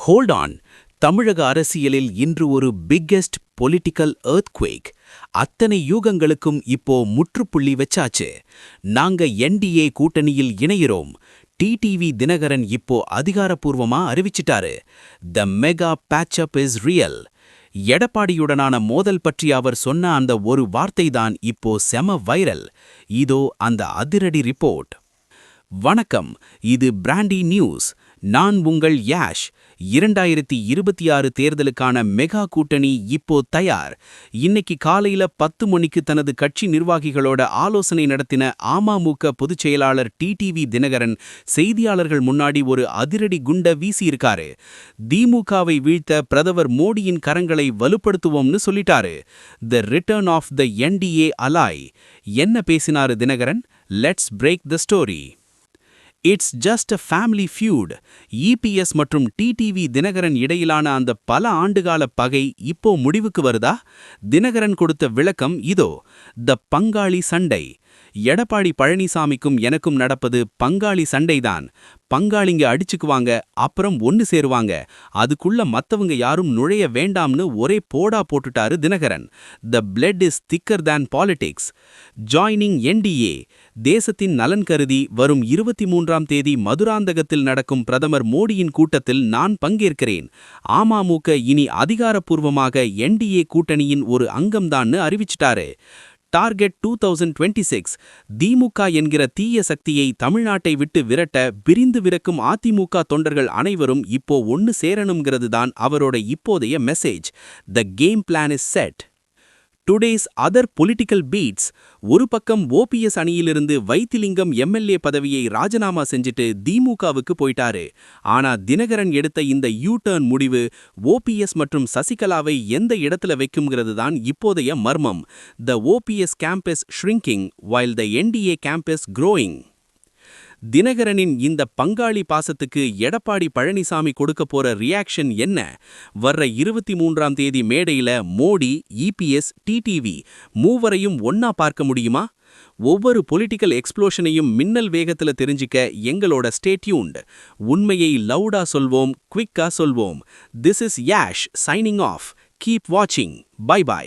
Hold on. தமிழக அரசியலில் இன்று ஒரு பிக்கெஸ்ட் பொலிட்டிக்கல் எர்த்குவேக். அத்தனை யூகங்களுக்கும் இப்போ முற்றுப்புள்ளி வச்சாச்சு. நாங்க என்டிஏ கூட்டணியில் இணைகிறோம். டிடிவி தினகரன் இப்போ அதிகாரப்பூர்வமா அறிவிச்சிட்டாரு. The mega patch up is real. எடப்பாடியுடனான மோதல் பற்றி அவர் சொன்ன அந்த ஒரு வார்த்தைதான் இப்போ செம வைரல். இதோ அந்த அதிரடி ரிப்போர்ட். வணக்கம், இது பிராண்டி நியூஸ். நான் உங்கள் யாஷ். 2026 தேர்தலுக்கான மெகா கூட்டணி இப்போ தயார். இன்னைக்கு காலையில 10 மணிக்கு தனது கட்சி நிர்வாகிகளோட ஆலோசனை நடத்தின அமமுக பொதுச் செயலாளர் டிடிவி தினகரன் செய்தியாளர்கள் முன்னாடி ஒரு அதிரடி குண்ட வீசியிருக்காரு. திமுகவை வீழ்த்த பிரதமர் மோடியின் கரங்களை வலுப்படுத்துவோம்னு சொல்லிட்டாரு. The return of the NDA ally. என்ன பேசினாரு Dhinakaran? Let's break the story. It's just a family feud. EPS மற்றும் டிடிவி தினகரன் இடையிலான அந்த பல ஆண்டுகால பகை இப்போ முடிவுக்கு வருதா? தினகரன் கொடுத்த விளக்கம் இதோ. த பங்காளி சண்டை. எடப்பாடி பழனிசாமிக்கும் எனக்கும் நடப்பது பங்காளி சண்டைதான். பங்காளிங்க அடிச்சுக்குவாங்க, அப்புறம் ஒன்னு சேருவாங்க. அதுக்குள்ள மத்தவங்க யாரும் நுழைய வேண்டாம்னு ஒரே போடா போட்டுட்டாரு Dhinakaran. The blood is thicker than politics. Joining NDA. தேசத்தின் நலன் கருதி வரும் 23ஆம் தேதி மதுராந்தகத்தில் நடக்கும் பிரதமர் மோடியின் கூட்டத்தில் நான் பங்கேற்கிறேன். அமமுக இனி அதிகாரப்பூர்வமாக என்டிஏ கூட்டணியின் ஒரு அங்கம்தான்னு அறிவிச்சிட்டாரு. டார்கெட் 2026. திமுக என்கிற தீய சக்தியை தமிழ்நாட்டை விட்டு விரட்ட விரிந்து விரக்கும் அதிமுக தொண்டர்கள் அனைவரும் இப்போ ஒன்னு சேரணுங்கிறது தான் அவரோட இப்போதைய message. The game plan is set. Today's other political beats. ஒரு பக்கம் ஓபிஎஸ் அணியிலிருந்து வைத்திலிங்கம் எம்எல்ஏ பதவியை ராஜினாமா செஞ்சுட்டு திமுகவுக்கு போயிட்டாரு. ஆனா தினகரன் எடுத்த இந்த யூ டர்ன் முடிவு ஓபிஎஸ் மற்றும் சசிகலாவை எந்த இடத்துல வைக்கும்ங்கிறது தான் இப்போதைய மர்மம். The OPS camp is shrinking while the NDA camp is growing. தினகரனின் இந்த பங்காளி பாசத்துக்கு எடப்பாடி பழனிசாமி கொடுக்க போற ரியாக்ஷன் என்ன? வர்ற 23ஆம் தேதி மேடையில மோடி, இபிஎஸ், டிடிவி மூவரையும் ஒன்னா பார்க்க முடியுமா? ஒவ்வொரு பொலிட்டிக்கல் எக்ஸ்ப்ளோஷனையும் மின்னல் வேகத்துல தெரிஞ்சிக்க எங்களோட ஸ்டே டியூன்ட். உண்மையை லவுடா சொல்வோம், குவிக்கா சொல்வோம். This is Yash signing off. Keep வாட்சிங். Bye by.